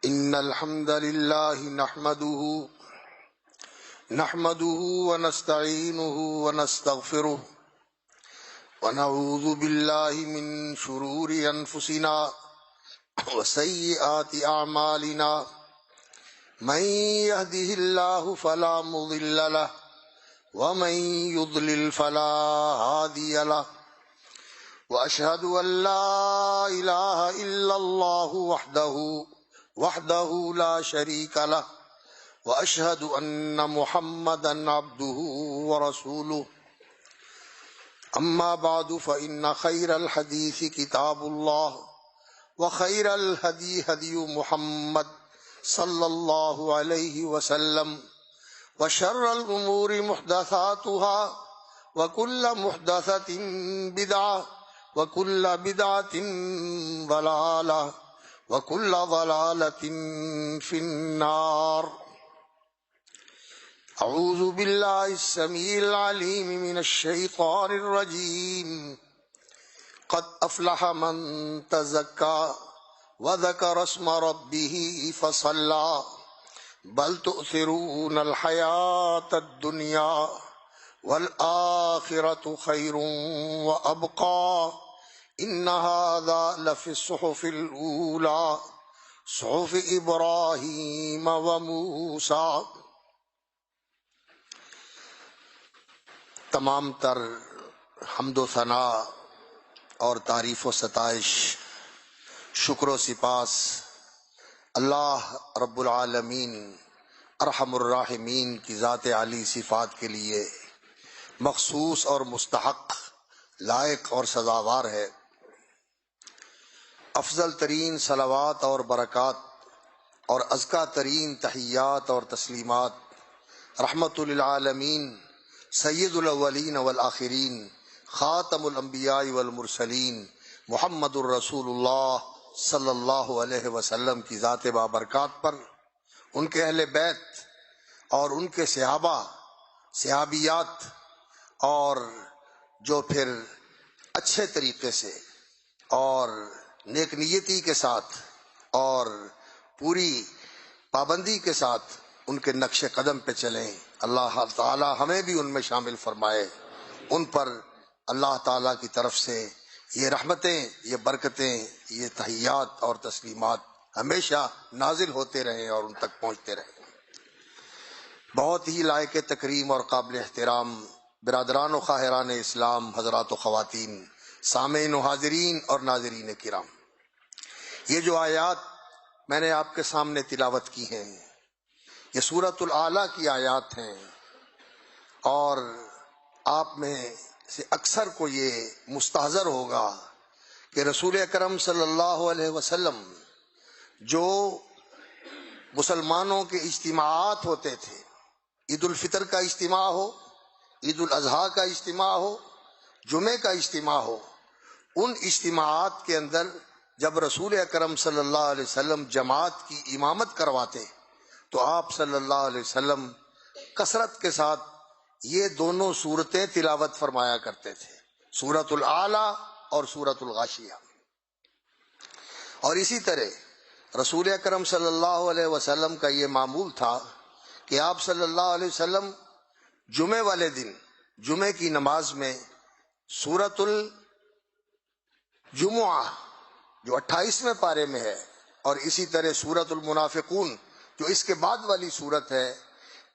إن الحمد لله نحمده ونستعينه ونستغفره ونعوذ بالله من شرور أنفسنا وسيئات أعمالنا من يهده الله فلا مضل له ومن يضلل فلا هادي له وأشهد أن لا إله إلا الله وحده لا شريك له وأشهد أن محمدا عبده ورسوله أما بعد فإن خير الحديث كتاب الله وخير الهدي هدي محمد صلى الله عليه وسلم وشر الأمور محدثاتها وكل محدثة بدعة وكل بدعة ضلالة وكل ضلالة في النار. أعوذ بالله السميع العليم من الشيطان الرجيم. قد أفلح من تزكى وذكر اسم ربه فصلى بل تؤثرون الحياة الدنيا والآخرة خير وأبقى إن هذا لفي الصحف الأولى صحف إبراهيم وموسى. تمام تر حمد و ثنا اور تعریف و ستائش، شکر و سپاس اللہ رب العالمین ارحم الراحمین کی ذات عالی صفات کے لیے مخصوص اور مستحق، لائق اور سزاوار ہے. افضل ترین صلوات اور برکات اور ازکیٰ ترین تحیات اور تسلیمات رحمت للعالمین سید الاولین والآخرین خاتم الانبیاء والمرسلین محمد الرسول اللہ صلی اللہ علیہ وسلم کی ذات بابرکات پر، ان کے اہل بیت اور ان کے صحابہ صحابیات، اور جو پھر اچھے طریقے سے اور نیک نیتی کے ساتھ اور پوری پابندی کے ساتھ ان کے نقش قدم پہ چلیں. اللہ تعالی ہمیں بھی ان میں شامل فرمائے. ان پر اللہ تعالی کی طرف سے یہ رحمتیں، یہ برکتیں، یہ تحیات اور تسلیمات ہمیشہ نازل ہوتے رہیں اور ان تک پہنچتے رہیں. بہت ہی لائق تکریم اور قابل احترام برادران و خواہران اسلام، حضرات و خواتین، سامعین و حاضرین اور ناظرین کرام، یہ جو آیات میں نے آپ کے سامنے تلاوت کی ہیں یہ سورۃ الاعلیٰ کی آیات ہیں، اور آپ میں سے اکثر کو یہ مستحضر ہوگا کہ رسول اکرم صلی اللہ علیہ وسلم جو مسلمانوں کے اجتماعات ہوتے تھے، عید الفطر کا اجتماع ہو، عید الاضحیٰ کا اجتماع ہو، جمعے کا اجتماع ہو، ان اجتماعات کے اندر جب رسول اکرم صلی اللہ علیہ وسلم جماعت کی امامت کرواتے تو آپ صلی اللہ علیہ وسلم کثرت کے ساتھ یہ دونوں صورتیں تلاوت فرمایا کرتے تھے، سورۃ الاعلیٰ اور سورۃ الغاشیہ. اور اسی طرح رسول اکرم صلی اللہ علیہ وسلم کا یہ معمول تھا کہ آپ صلی اللہ علیہ وسلم جمعے والے دن جمعے کی نماز میں سورۃ الجمعہ جو 28ویں پارے میں ہے، اور اسی طرح سورۃ المنافقون جو اس کے بعد والی صورت ہے،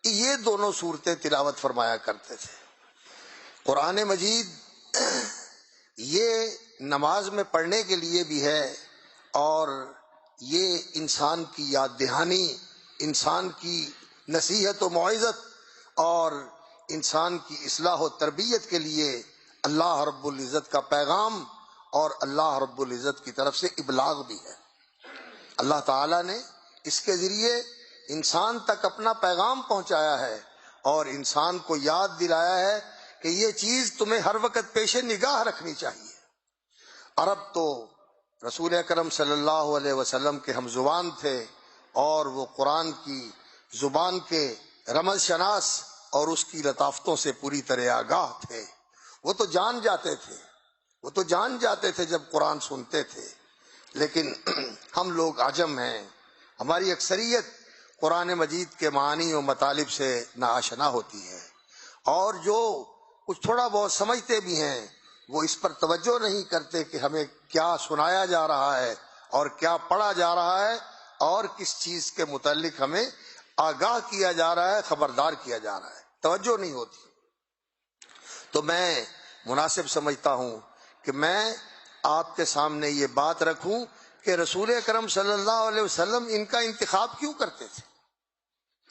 یہ دونوں صورتیں تلاوت فرمایا کرتے تھے. قرآن مجید یہ نماز میں پڑھنے کے لیے بھی ہے، اور یہ انسان کی یاد دہانی، انسان کی نصیحت و موعظت اور انسان کی اصلاح و تربیت کے لیے اللہ رب العزت کا پیغام اور اللہ رب العزت کی طرف سے ابلاغ بھی ہے. اللہ تعالیٰ نے اس کے ذریعے انسان تک اپنا پیغام پہنچایا ہے اور انسان کو یاد دلایا ہے کہ یہ چیز تمہیں ہر وقت پیش نگاہ رکھنی چاہیے. عرب تو رسول اکرم صلی اللہ علیہ وسلم کے ہم زبان تھے، اور وہ قرآن کی زبان کے رمز شناس اور اس کی لطافتوں سے پوری طرح آگاہ تھے. وہ تو جان جاتے تھے جب قرآن سنتے تھے. لیکن ہم لوگ عجم ہیں، ہماری اکثریت قرآن مجید کے معانی و مطالب سے ناآشنا ہوتی ہے، اور جو کچھ تھوڑا بہت سمجھتے بھی ہیں وہ اس پر توجہ نہیں کرتے کہ ہمیں کیا سنایا جا رہا ہے اور کیا پڑھا جا رہا ہے اور کس چیز کے متعلق ہمیں آگاہ کیا جا رہا ہے، خبردار کیا جا رہا ہے، توجہ نہیں ہوتی۔ تو میں مناسب سمجھتا ہوں کہ میں آپ کے سامنے یہ بات رکھوں کہ رسول اکرم صلی اللہ علیہ وسلم ان کا انتخاب کیوں کرتے تھے،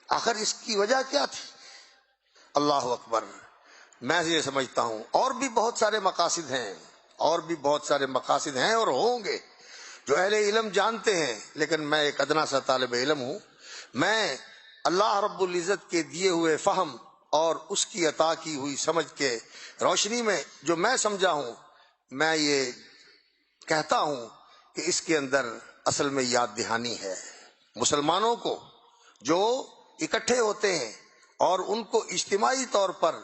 آخر اس کی وجہ کیا تھی؟ اللہ اکبر۔ میں یہ سمجھتا ہوں اور بھی بہت سارے مقاصد ہیں، اور بھی بہت سارے مقاصد ہیں اور ہوں گے جو اہل علم جانتے ہیں، لیکن میں ایک ادنا سا طالب علم ہوں۔ میں اللہ رب العزت کے دیے ہوئے فہم اور اس کی عطا کی ہوئی سمجھ کے روشنی میں جو میں سمجھا ہوں، میں یہ کہتا ہوں کہ اس کے اندر اصل میں یاد دہانی ہے۔ مسلمانوں کو جو اکٹھے ہوتے ہیں اور ان کو اجتماعی طور پر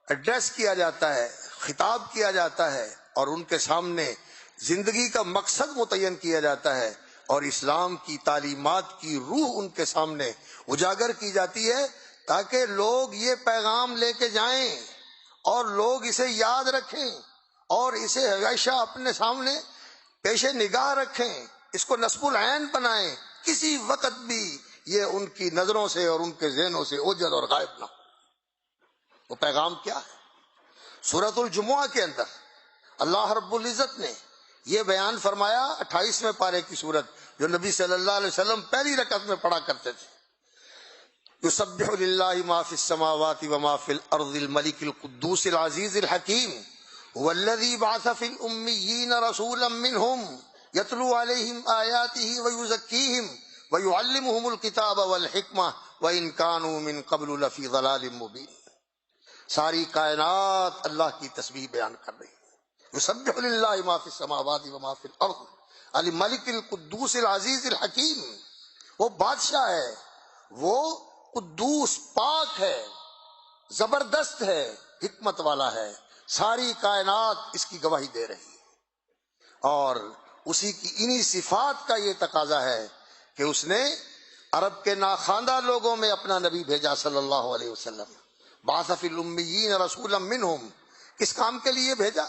ایڈریس کیا جاتا ہے، خطاب کیا جاتا ہے، اور ان کے سامنے زندگی کا مقصد متعین کیا جاتا ہے، اور اسلام کی تعلیمات کی روح ان کے سامنے اجاگر کی جاتی ہے، تاکہ لوگ یہ پیغام لے کے جائیں اور لوگ اسے یاد رکھیں اور اسے ہمیشہ اپنے سامنے پیش نگاہ رکھیں، اس کو نصب العین بنائیں، کسی وقت بھی یہ ان کی نظروں سے اور ان کے ذہنوں سے اوجھل اور غائب نہ ہو۔ وہ پیغام کیا ہے؟ سورۃ الجمعہ کے اندر اللہ رب العزت نے یہ بیان فرمایا، 28ویں پارے کی سورت جو نبی صلی اللہ علیہ وسلم پہلی رکعت میں پڑھا کرتے تھے، یسبح للہ ما فی السماوات وما فی الارض الملک القدوس العزیز الحکیم هو الذی بعث فی الامیین رسولا منہم یتلو علیہم آیاتہ ویزکیہم ویعلمہم الکتاب والحکمہ وان کانوا من قبل لفی ضلال مبین۔ ساری کائنات اللہ کی تسبیح بیان کر رہی ہے۔ یسبح للہ ما فی السماوات وما فی الارض الملک القدوس العزیز الحکیم، وہ بادشاہ ہے، وہ قدوس پاک ہے، زبردست ہے، حکمت والا ہے، ساری کائنات اس کی گواہی دے رہی ہے، اور اسی کی انہی صفات کا یہ تقاضا ہے کہ اس نے عرب کے ناخواندہ لوگوں میں اپنا نبی بھیجا صلی اللہ علیہ وسلم۔ بعث فی الامیین رسولا منہم، کس کام کے لیے بھیجا؟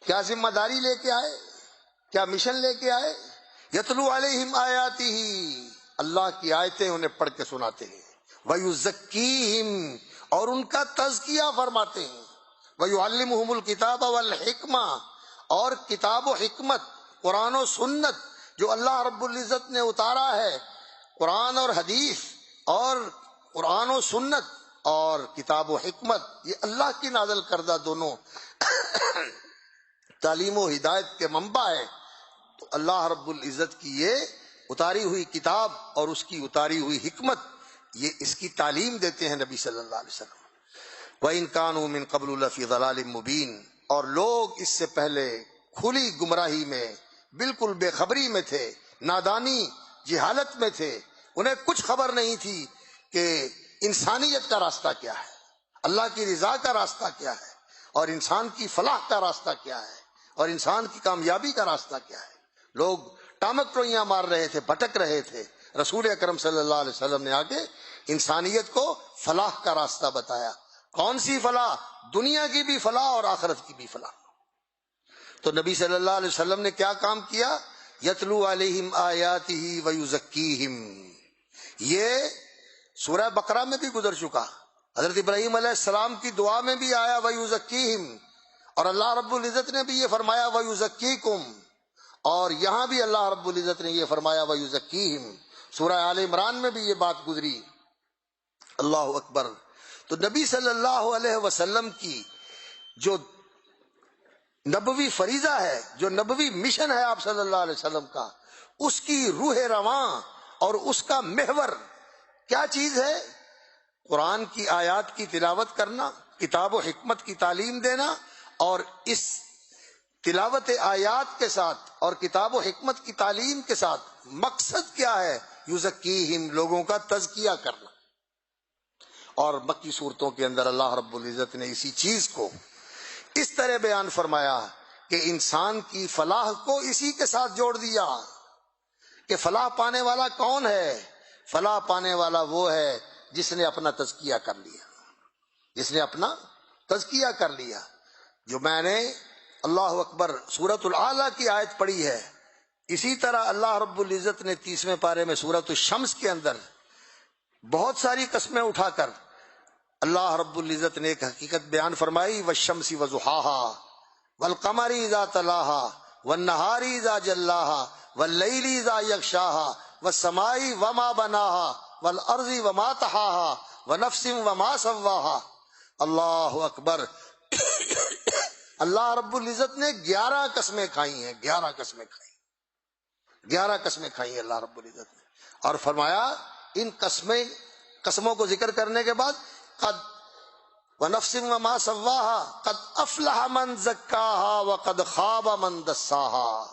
کیا ذمہ داری لے کے آئے؟ کیا مشن لے کے آئے؟ یتلو علیہم آیاتہ، اللہ کی آیتیں انہیں پڑھ کے سناتے ہیں، ویزکیہم، اور ان کا تزکیہ فرماتے ہیں، ویعلمہم الکتاب والحکمہ، اور کتاب و حکمت، قرآن و سنت جو اللہ رب العزت نے اتارا ہے، قرآن اور حدیث اور قرآن و سنت اور کتاب و حکمت، یہ اللہ کی نازل کردہ دونوں تعلیم و ہدایت کے منبع ہے۔ تو اللہ رب العزت کی یہ اتاری ہوئی کتاب اور اس کی اتاری ہوئی حکمت، یہ اس کی تعلیم دیتے ہیں نبی صلی اللہ علیہ وسلم۔ وَإِن كَانُوا مِن قَبْلُ لَفِي ضَلَالٍ مُبِينٍ، اور لوگ اس سے پہلے کھلی گمراہی میں، بالکل بے خبری میں تھے، نادانی جہالت میں تھے، انہیں کچھ خبر نہیں تھی کہ انسانیت کا راستہ کیا ہے، اللہ کی رضا کا راستہ کیا ہے، اور انسان کی فلاح کا راستہ کیا ہے، اور انسان کی کامیابی کا راستہ کیا ہے۔ لوگ ٹامک ٹوئیاں مار رہے تھے، بھٹک رہے تھے، رسول اکرم صلی اللہ علیہ وسلم نے آگے انسانیت کو فلاح کا راستہ بتایا۔ کون سی فلاح؟ دنیا کی بھی فلاح اور آخرت کی بھی فلاح۔ تو نبی صلی اللہ علیہ وسلم نے کیا کام کیا؟ یتلو علیہم آیاتہ ویزکیہم، یہ سورہ بقرہ میں بھی گزر چکا، حضرت ابراہیم علیہ السلام کی دعا میں بھی آیا ویزکیہم، اور اللہ رب العزت نے بھی یہ فرمایا ویزکیکم، اور یہاں بھی اللہ رب العزت نے یہ فرمایا ویزکیہم، سورہ آل عمران میں بھی یہ بات گزری۔ اللہ اکبر۔ تو نبی صلی اللہ علیہ وسلم کی جو نبوی فریضہ ہے، جو نبوی مشن ہے آپ صلی اللہ علیہ وسلم کا، اس کی روح رواں اور اس کا محور کیا چیز ہے؟ قرآن کی آیات کی تلاوت کرنا، کتاب و حکمت کی تعلیم دینا، اور اس تلاوت آیات کے ساتھ اور کتاب و حکمت کی تعلیم کے ساتھ مقصد کیا ہے؟ یزکیہم، لوگوں کا تزکیہ کرنا۔ اور مکی صورتوں کے اندر اللہ رب العزت نے اسی چیز کو اس طرح بیان فرمایا کہ انسان کی فلاح کو اسی کے ساتھ جوڑ دیا کہ فلاح پانے والا کون ہے؟ فلاح پانے والا وہ ہے جس نے اپنا تزکیہ کر لیا، جس نے اپنا تزکیہ کر لیا۔ جو میں نے اللہ اکبر سورۃ الاعلیٰ کی آیت پڑھی ہے، اسی طرح اللہ رب العزت نے 30ویں پارے میں سورۃ الشمس کے اندر بہت ساری قسمیں اٹھا کر اللہ رب العزت نے ایک حقیقت بیان فرمائی، والشمس وضحاها والقمر اذا تلاها والنهار اذا جلاها واللیل اذا یغشاها والسماء وما بناها والارض وما طحاها ونفس وما سواها۔ اللہ اکبر۔ اللہ رب العزت نے 11 قسمیں کھائی ہیں، 11 قسمیں کھائی، 11 قسمیں کھائی ہیں اللہ رب العزت نے، اور فرمایا ان قسموں کو ذکر کرنے کے بعد قد ونفس وما سواها قد افلح من زکاها وقد خاب من دساها۔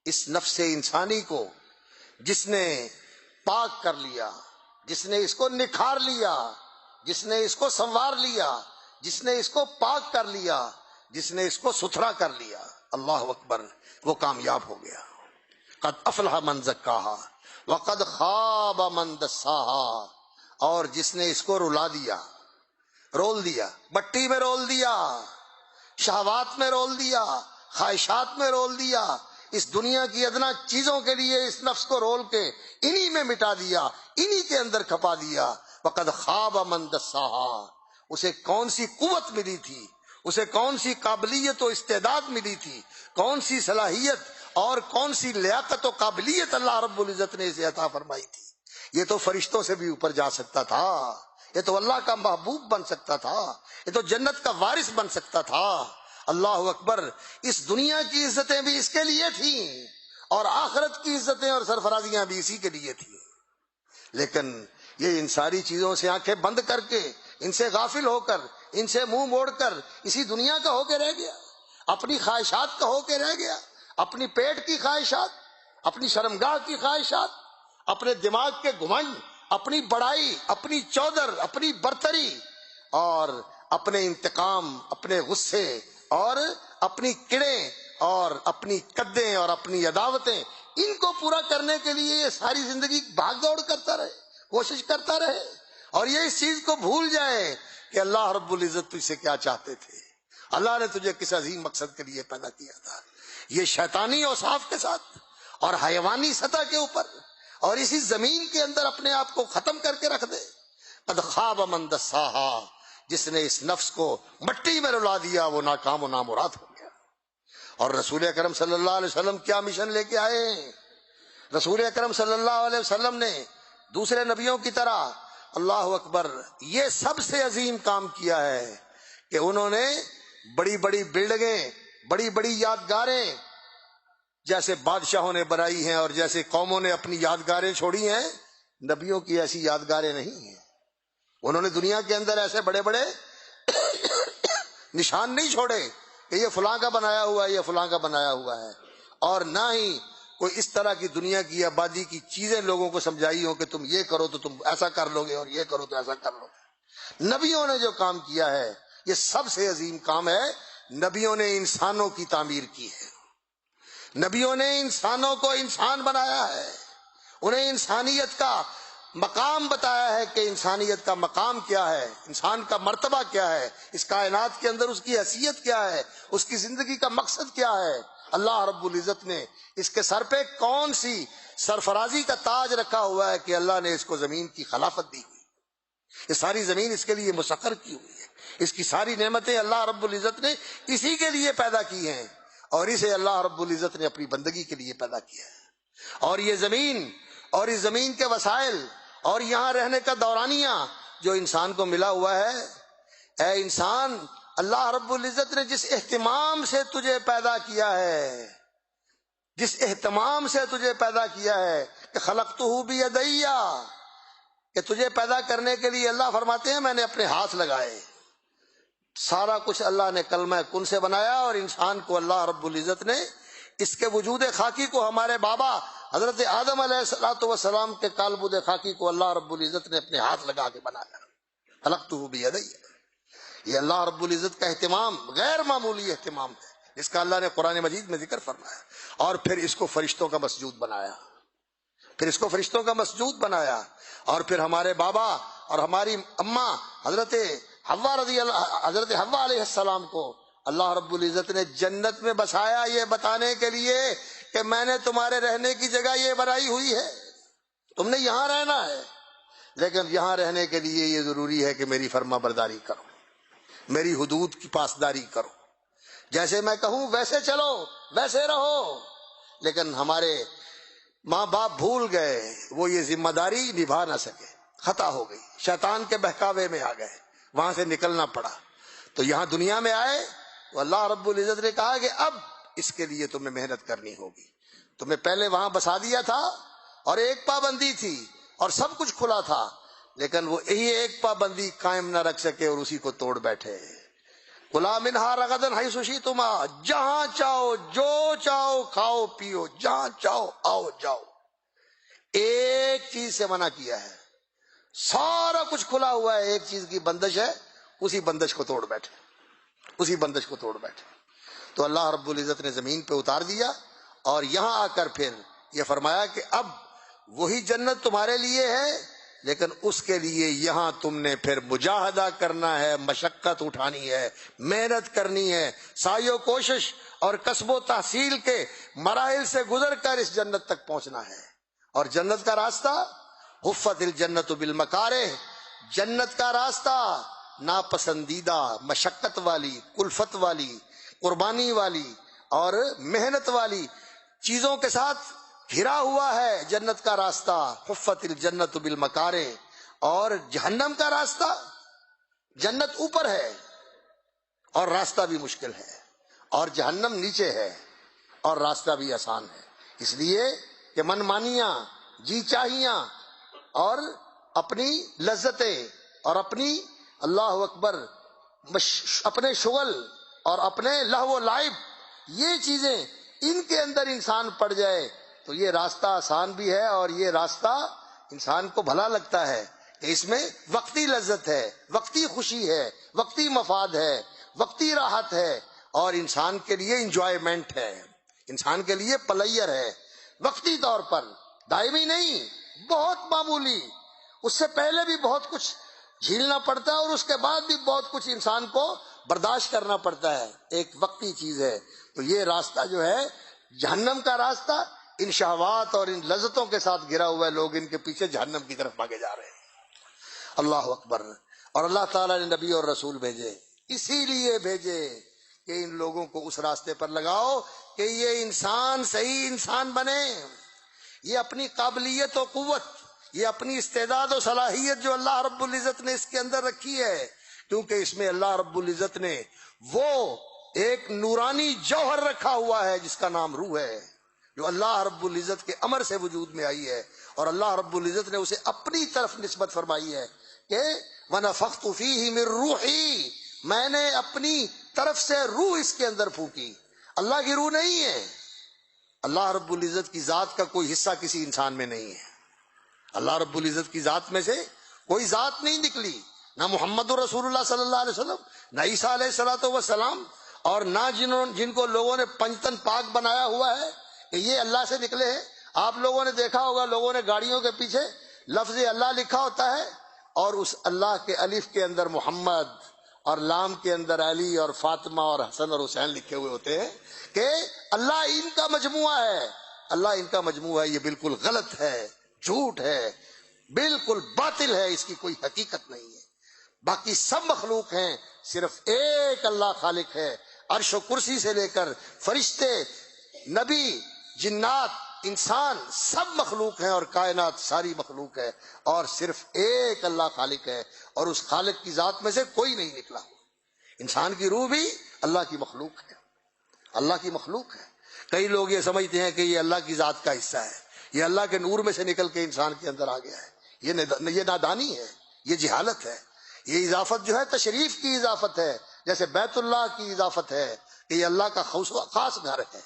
اس نفس انسانی کو جس نے پاک کر لیا، جس نے اس کو نکھار لیا، جس نے اس کو سنوار لیا، جس نے اس کو پاک کر لیا، جس نے اس کو ستھرا کر لیا، اللہ اکبر، وہ کامیاب ہو گیا۔ قد افلح من زکاها وقد خاب من دساها، اور جس نے اس کو رلا دیا، رول دیا، بٹی میں رول دیا، شہوات میں رول دیا، خواہشات میں رول دیا، اس دنیا کی ادنا چیزوں کے لیے اس نفس کو رول کے انہی میں مٹا دیا، انہی کے اندر کھپا دیا۔ وقد خواب من دساها، اسے کون سی قوت ملی تھی، اسے کون سی قابلیت و استعداد ملی تھی، کون سی صلاحیت اور کون سی لیاقت و قابلیت اللہ رب العزت نے اسے عطا فرمائی تھی۔ یہ تو فرشتوں سے بھی اوپر جا سکتا تھا، یہ تو اللہ کا محبوب بن سکتا تھا، یہ تو جنت کا وارث بن سکتا تھا۔ اللہ اکبر۔ اس دنیا کی عزتیں بھی اس کے لیے تھیں، اور آخرت کی عزتیں اور سرفرازیاں بھی اسی کے لیے تھیں، لیکن یہ ان ساری چیزوں سے آنکھیں بند کر کے، ان سے غافل ہو کر، ان سے منہ موڑ کر اسی دنیا کا ہو کے رہ گیا، اپنی خواہشات کا ہو کے رہ گیا، اپنی پیٹ کی خواہشات، اپنی شرمگاہ کی خواہشات، اپنے دماغ کے گھمنڈ، اپنی بڑائی، اپنی چودر، اپنی برتری، اور اپنے انتقام، اپنے غصے، اور اپنی کڑیں، اور اپنی قدیں، اور اپنی عداوتیں، ان کو پورا کرنے کے لیے یہ ساری زندگی بھاگ دوڑ کرتا رہے، کوشش کرتا رہے، اور یہ اس چیز کو بھول جائے کہ اللہ رب العزت تجھ سے کیا چاہتے تھے، اللہ نے تجھے کس عظیم مقصد کے لیے پیدا کیا تھا۔ یہ شیطانی اوصاف کے ساتھ اور حیوانی سطح کے اوپر اور اسی زمین کے اندر اپنے آپ کو ختم کر کے رکھ دے۔ قد خواب من دساها، جس نے اس نفس کو مٹی میں رلا دیا وہ ناکام و نامراد ہو گیا۔ اور رسول اکرم صلی اللہ علیہ وسلم کیا مشن لے کے آئے ہیں؟ رسول اکرم صلی اللہ علیہ وسلم نے دوسرے نبیوں کی طرح، اللہ اکبر، یہ سب سے عظیم کام کیا ہے کہ انہوں نے بڑی بڑی بلڈنگیں، بڑی بڑی یادگاریں جیسے بادشاہوں نے بنائی ہیں اور جیسے قوموں نے اپنی یادگاریں چھوڑی ہیں، نبیوں کی ایسی یادگاریں نہیں ہیں۔ انہوں نے دنیا کے اندر ایسے بڑے بڑے نشان نہیں چھوڑے کہ یہ فلاں کا بنایا ہوا ہے، یہ فلاں کا بنایا ہوا ہے، اور نہ ہی کوئی اس طرح کی دنیا کی آبادی کی چیزیں لوگوں کو سمجھائی ہو کہ تم یہ کرو تو تم ایسا کر لو گے، اور یہ کرو تو ایسا کر لو گے۔ نبیوں نے جو کام کیا ہے یہ سب سے عظیم کام ہے۔ نبیوں نے انسانوں کی تعمیر کی ہے، نبیوں نے انسانوں کو انسان بنایا ہے، انہیں انسانیت کا مقام بتایا ہے کہ انسانیت کا مقام کیا ہے، انسان کا مرتبہ کیا ہے، اس کائنات کے اندر اس کی حیثیت کیا ہے، اس کی زندگی کا مقصد کیا ہے۔ اللہ رب العزت نے اس کے سر پہ کون سی سرفرازی کا تاج رکھا ہوا ہے کہ اللہ نے اس کو زمین کی خلافت دی ہوئی، یہ ساری زمین اس کے لیے مسخر کی ہوئی ہے، اس کی ساری نعمتیں اللہ رب العزت نے اسی کے لیے پیدا کی ہیں، اور اسے اللہ رب العزت نے اپنی بندگی کے لیے پیدا کیا ہے۔ اور یہ زمین اور اس زمین کے وسائل اور یہاں رہنے کا دورانیہ جو انسان کو ملا ہوا ہے، اے انسان، اللہ رب العزت نے جس اہتمام سے تجھے پیدا کیا ہے، جس اہتمام سے تجھے پیدا کیا ہے کہ خلقتہ بیدی، کہ تجھے پیدا کرنے کے لیے اللہ فرماتے ہیں میں نے اپنے ہاتھ لگائے۔ سارا کچھ اللہ نے کلمہ کن سے بنایا، اور انسان کو اللہ رب العزت نے اس کے وجود خاکی کو، ہمارے بابا حضرت آدم علیہ السلام کے کالبد خاکی کو اللہ رب العزت نے اپنے ہاتھ لگا کے بنایا۔ خلقتہ بیدی، یہ اللہ رب العزت کا اہتمام غیر معمولی اہتمام ہے جس کا اللہ نے قرآن مجید میں ذکر فرمایا، اور پھر اس کو فرشتوں کا مسجود بنایا۔ پھر اس کو فرشتوں کا مسجود بنایا، اور پھر ہمارے بابا اور ہماری اماں حضرت حوا علیہ السلام کو اللہ رب العزت نے جنت میں بسایا، یہ بتانے کے لیے کہ میں نے تمہارے رہنے کی جگہ یہ بنائی ہوئی ہے، تم نے یہاں رہنا ہے، لیکن یہاں رہنے کے لیے یہ ضروری ہے کہ میری فرما برداری کرو، میری حدود کی پاسداری کرو، جیسے میں کہوں ویسے چلو، ویسے رہو۔ لیکن ہمارے ماں باپ بھول گئے، وہ یہ ذمہ داری نبھا نہ سکے، خطا ہو گئی، شیطان کے بہکاوے میں آ گئے، وہاں سے نکلنا پڑا۔ تو یہاں دنیا میں آئے تو اللہ رب العزت نے کہا کہ اب اس کے لیے تمہیں محنت کرنی ہوگی، تمہیں پہلے وہاں بسا دیا تھا اور ایک پابندی تھی اور سب کچھ کھلا تھا، لیکن وہ یہی ایک پابندی قائم نہ رکھ سکے اور اسی کو توڑ بیٹھے۔ کُلُوا مِنْہَا رَغَدًا حَیْثُ شِئْتُمْ، جہاں چاہو جو چاہو کھاؤ پیو، جہاں چاہو آؤ جاؤ۔ ایک چیز سے منع کیا ہے، سارا کچھ کھلا ہوا ہے، ایک چیز کی بندش ہے، اسی بندش کو توڑ بیٹھے، اسی بندش کو توڑ بیٹھے۔ تو اللہ رب العزت نے زمین پہ اتار دیا، اور یہاں آ کر پھر یہ فرمایا کہ اب وہی جنت تمہارے لیے ہے، لیکن اس کے لیے یہاں تم نے پھر مجاہدہ کرنا ہے، مشقت اٹھانی ہے، محنت کرنی ہے، سعی و کوشش اور کسب و تحصیل کے مراحل سے گزر کر اس جنت تک پہنچنا ہے۔ اور جنت کا راستہ حفت الجنت بالمکارہ، جنت کا راستہ ناپسندیدہ، مشقت والی، کلفت والی، قربانی والی اور محنت والی چیزوں کے ساتھ گھرا ہوا ہے جنت کا راستہ، حفت الجنت بالمکارہ۔ اور جہنم کا راستہ، جنت اوپر ہے اور راستہ بھی مشکل ہے، اور جہنم نیچے ہے اور راستہ بھی آسان ہے، اس لیے کہ من مانیاں، جی چاہیاں اور اپنی لذتیں اور اپنی اللہ اکبر اپنے شغل اور اپنے لہو و لعب، یہ چیزیں ان کے اندر انسان پڑ جائے تو یہ راستہ آسان بھی ہے، اور یہ راستہ انسان کو بھلا لگتا ہے کہ اس میں وقتی لذت ہے، وقتی خوشی ہے، وقتی مفاد ہے، وقتی راحت ہے، اور انسان کے لیے انجوائمنٹ ہے، انسان کے لیے پلیر ہے، وقتی طور پر، دائمی نہیں، بہت معمولی، اس سے پہلے بھی بہت کچھ جھیلنا پڑتا ہے اور اس کے بعد بھی بہت کچھ انسان کو برداشت کرنا پڑتا ہے، ایک وقتی چیز ہے۔ تو یہ راستہ جو ہے جہنم کا راستہ، ان شہوات اور ان لذتوں کے ساتھ گھرا ہوا ہے، لوگ ان کے پیچھے جہنم کی طرف بھاگے جا رہے ہیں۔ اللہ اکبر۔ اور اللہ تعالیٰ نے نبی اور رسول بھیجے، اسی لیے بھیجے کہ ان لوگوں کو اس راستے پر لگاؤ کہ یہ انسان صحیح انسان بنے، یہ اپنی قابلیت و قوت، یہ اپنی استعداد و صلاحیت جو اللہ رب العزت نے اس کے اندر رکھی ہے، کیونکہ اس میں اللہ رب العزت نے وہ ایک نورانی جوہر رکھا ہوا ہے جس کا نام روح ہے، جو اللہ رب العزت کے امر سے وجود میں آئی ہے، اور اللہ رب العزت نے اسے اپنی طرف نسبت فرمائی ہے کہ وَنَفَخْتُ فِيهِ مِن رُوحِي، میں نے اپنی طرف سے روح اس کے اندر پھونکی۔ اللہ کی روح نہیں ہے، اللہ رب العزت کی ذات کا کوئی حصہ کسی انسان میں نہیں ہے، اللہ رب العزت کی ذات میں سے کوئی ذات نہیں نکلی، نہ محمد رسول اللہ صلی اللہ علیہ وسلم، نہ عیسیٰ علیہ الصلوۃ والسلام، اور نہ جن کو لوگوں نے پنجتن پاک بنایا ہوا ہے کہ یہ اللہ سے نکلے ہیں۔ آپ لوگوں نے دیکھا ہوگا، لوگوں نے گاڑیوں کے پیچھے لفظ اللہ لکھا ہوتا ہے، اور اس اللہ کے الف کے اندر محمد اور لام کے اندر علی اور فاطمہ اور حسن اور حسین لکھے ہوئے ہوتے ہیں کہ اللہ ان کا مجموعہ ہے، اللہ ان کا مجموعہ ہے۔ یہ بالکل غلط ہے، جھوٹ ہے، بالکل باطل ہے، اس کی کوئی حقیقت نہیں ہے۔ باقی سب مخلوق ہیں، صرف ایک اللہ خالق ہے۔ عرش و کرسی سے لے کر فرشتے، نبی، جنات، انسان سب مخلوق ہیں، اور کائنات ساری مخلوق ہے، اور صرف ایک اللہ خالق ہے، اور اس خالق کی ذات میں سے کوئی نہیں نکلا۔ انسان کی روح بھی اللہ کی مخلوق ہے، اللہ کی مخلوق ہے۔ کئی لوگ یہ سمجھتے ہیں کہ یہ اللہ کی ذات کا حصہ ہے، یہ اللہ کے نور میں سے نکل کے انسان کے اندر آ گیا ہے۔ یہ نادانی ہے، یہ جہالت ہے۔ یہ اضافت جو ہے تشریف کی اضافت ہے، جیسے بیت اللہ کی اضافت ہے کہ یہ اللہ کا خاص گھر ہے۔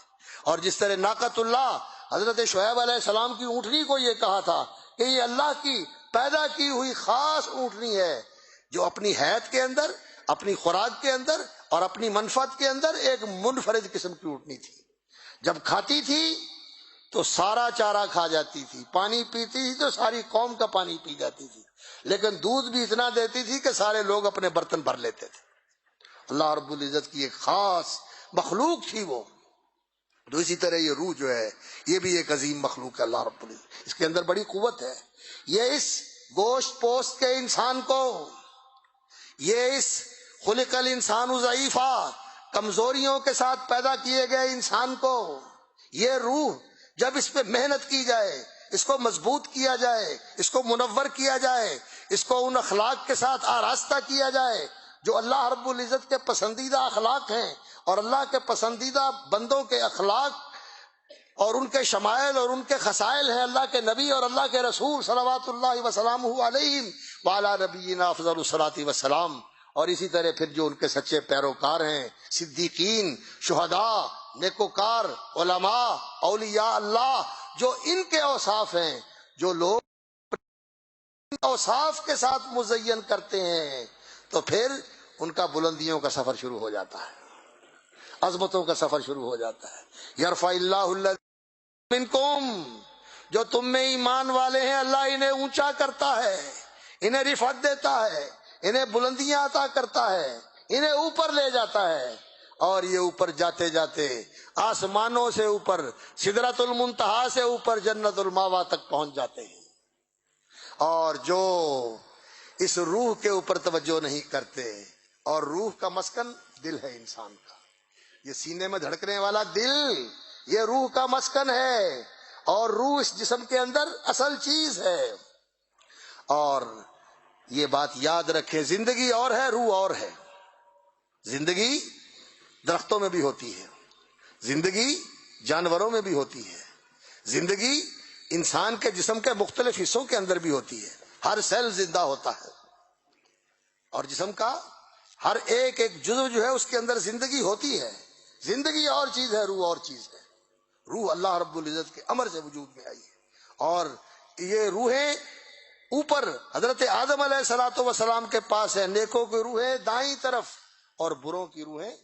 اور جس طرح ناقۃ اللہ، حضرت شعیب علیہ السلام کی اونٹنی کو یہ کہا تھا کہ یہ اللہ کی پیدا کی ہوئی خاص اونٹنی ہے، جو اپنی حیات کے اندر، اپنی خوراک کے اندر اور اپنی منفعت کے اندر ایک منفرد قسم کی اونٹنی تھی۔ جب کھاتی تھی تو سارا چارہ کھا جاتی تھی، پانی پیتی تھی تو ساری قوم کا پانی پی جاتی تھی، لیکن دودھ بھی اتنا دیتی تھی کہ سارے لوگ اپنے برتن بھر لیتے تھے۔ اللہ رب العزت کی ایک خاص مخلوق تھی وہ۔ تو اسی طرح یہ روح جو ہے یہ بھی ایک عظیم مخلوق ہے اللہ رب العزت، اس کے اندر بڑی قوت ہے۔ یہ اس گوشت پوست کے انسان کو، یہ اس خلق الانسان ضعیفا، کمزوریوں کے ساتھ پیدا کیے گئے انسان کو، یہ روح جب اس پہ محنت کی جائے، اس کو مضبوط کیا جائے، اس کو منور کیا جائے، اس کو ان اخلاق کے ساتھ آراستہ کیا جائے جو اللہ رب العزت کے پسندیدہ اخلاق ہیں، اور اللہ کے پسندیدہ بندوں کے اخلاق اور ان کے شمائل اور ان کے خصائل ہیں، اللہ کے نبی اور اللہ کے رسول صلوات اللہ وسلامہ علیہم وعلی نبینا افضل الصلاۃ والسلام، اور اسی طرح پھر جو ان کے سچے پیروکار ہیں، صدیقین، شہداء، نیکوکار، علماء، اولیاء اللہ، جو ان کے اوصاف ہیں، جو لوگ ان اوصاف کے ساتھ مزین کرتے ہیں، تو پھر ان کا بلندیوں کا سفر شروع ہو جاتا ہے، عظمتوں کا سفر شروع ہو جاتا ہے۔ یرفع اللہ الذین منکم، جو تم میں ایمان والے ہیں اللہ انہیں اونچا کرتا ہے، انہیں رفعت دیتا ہے، انہیں بلندیاں عطا کرتا ہے، انہیں اوپر لے جاتا ہے، اور یہ اوپر جاتے جاتے آسمانوں سے اوپر، سدرۃ المنتہا سے اوپر جنت الماوا تک پہنچ جاتے ہیں۔ اور جو اس روح کے اوپر توجہ نہیں کرتے، اور روح کا مسکن دل ہے انسان کا، یہ سینے میں دھڑکنے والا دل یہ روح کا مسکن ہے، اور روح اس جسم کے اندر اصل چیز ہے۔ اور یہ بات یاد رکھے، زندگی اور ہے، روح اور ہے۔ زندگی درختوں میں بھی ہوتی ہے، زندگی جانوروں میں بھی ہوتی ہے، زندگی انسان کے جسم کے مختلف حصوں کے اندر بھی ہوتی ہے، ہر سیل زندہ ہوتا ہے، اور جسم کا ہر ایک جزو جو ہے اس کے اندر زندگی ہوتی ہے۔ زندگی اور چیز ہے، روح اور چیز ہے۔ روح اللہ رب العزت کے امر سے وجود میں آئی ہے، اور یہ روحیں اوپر حضرت آدم علیہ الصلوۃ والسلام کے پاس ہے، نیکوں کی روحیں دائیں طرف اور بروں کی روحیں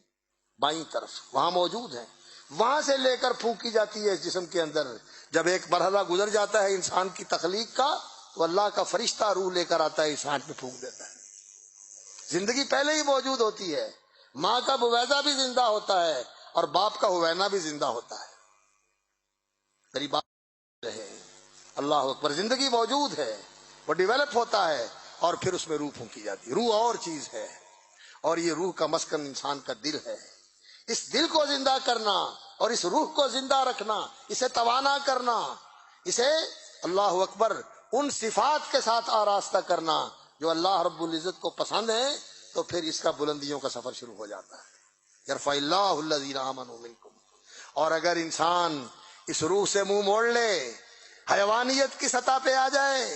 بائیں طرف وہاں موجود ہیں، وہاں سے لے کر پھونکی جاتی ہے اس جسم کے اندر۔ جب ایک مرحلہ گزر جاتا ہے انسان کی تخلیق کا، تو اللہ کا فرشتہ روح لے کر آتا ہے، انسان پہ پھونک دیتا ہے۔ زندگی پہلے ہی موجود ہوتی ہے، ماں کا بویضہ بھی زندہ ہوتا ہے اور باپ کا ہوینا بھی زندہ ہوتا ہے، میری بات ہے، اللہ اکبر، زندگی موجود ہے، وہ ڈیولپ ہوتا ہے، اور پھر اس میں روح پھونکی جاتی ہے۔ روح اور چیز ہے، اور یہ روح کا مسکن انسان کا دل ہے۔ اس دل کو زندہ کرنا اور اس روح کو زندہ رکھنا، اسے توانا کرنا، اسے اللہ اکبر ان صفات کے ساتھ آراستہ کرنا جو اللہ رب العزت کو پسند ہے، تو پھر اس کا بلندیوں کا سفر شروع ہو جاتا ہے۔ یرفع اللہ الذین آمنوا منکم۔ اور اگر انسان اس روح سے منہ موڑ لے، حیوانیت کی سطح پہ آ جائے،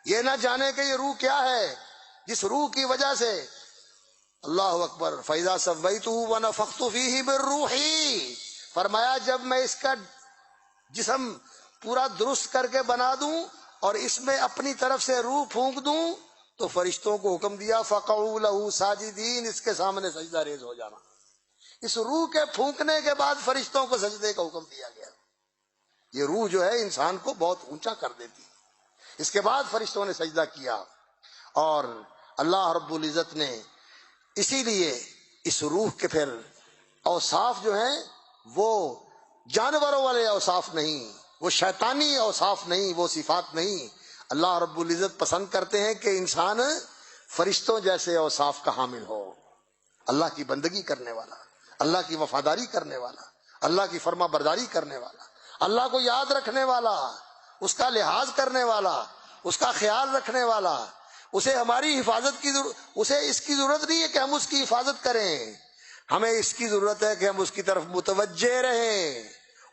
یہ نہ جانے کہ یہ روح کیا ہے، جس روح کی وجہ سے اللہ اکبر فَإِذَا سَوَّيْتُهُ وَنَفَخْتُ فِيهِ مِن رُّوحِي، فرمایا جب میں اس کا جسم پورا درست کر کے بنا دوں اور اس میں اپنی طرف سے روح پھونک دوں، تو فرشتوں کو حکم دیا فَقَعُوا لَهُ سَاجِدِينَ، اس کے سامنے سجدہ ریز ہو جانا۔ اس روح کے پھونکنے کے بعد فرشتوں کو سجدے کا حکم دیا گیا۔ یہ روح جو ہے انسان کو بہت اونچا کر دیتی ہے۔ اس کے بعد فرشتوں نے سجدہ کیا، اور اللہ رب العزت نے اسی لیے اس روح کے پھر اوصاف جو ہیں وہ جانوروں والے اوصاف نہیں، وہ شیطانی اوصاف نہیں، وہ صفات نہیں۔ اللہ رب العزت پسند کرتے ہیں کہ انسان فرشتوں جیسے اوصاف کا حامل ہو، اللہ کی بندگی کرنے والا، اللہ کی وفاداری کرنے والا، اللہ کی فرما برداری کرنے والا، اللہ کو یاد رکھنے والا، اس کا لحاظ کرنے والا، اس کا خیال رکھنے والا۔ اسے ہماری حفاظت کی اسے اس کی ضرورت نہیں ہے کہ ہم اس کی حفاظت کریں، ہمیں اس کی ضرورت ہے کہ ہم اس کی طرف متوجہ رہیں،